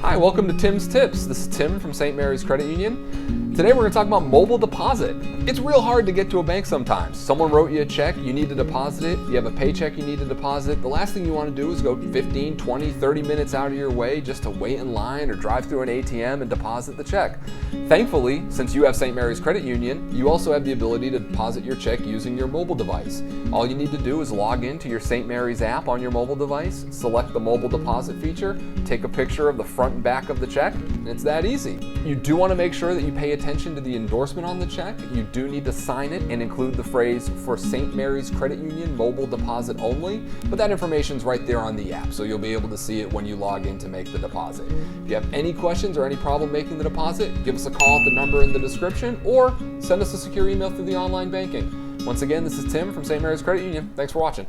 Hi, welcome to Tim's Tips. This is Tim from St. Mary's Credit Union. Today we're going to talk about mobile deposit. It's real hard to get to a bank sometimes. Someone wrote you a check, you need to deposit it, you have a paycheck you need to deposit. The last thing you want to do is go 15, 20, 30 minutes out of your way just to wait in line or drive through an ATM and deposit the check. Thankfully, since you have St. Mary's Credit Union, you also have the ability to deposit your check using your mobile device. All you need to do is log into your St. Mary's app on your mobile device, select the mobile deposit feature, take a picture of the front and back of the check, and it's that easy. You do want to make sure that you pay attention to the endorsement on the check. You do need to sign it and include the phrase "for St. Mary's Credit Union mobile deposit only," but that information's right there on the app, so you'll be able to see it when you log in to make the deposit. If you have any questions or any problem making the deposit, give us a call at the number in the description or send us a secure email through the online banking. Once again, this is Tim from St. Mary's Credit Union. Thanks for watching.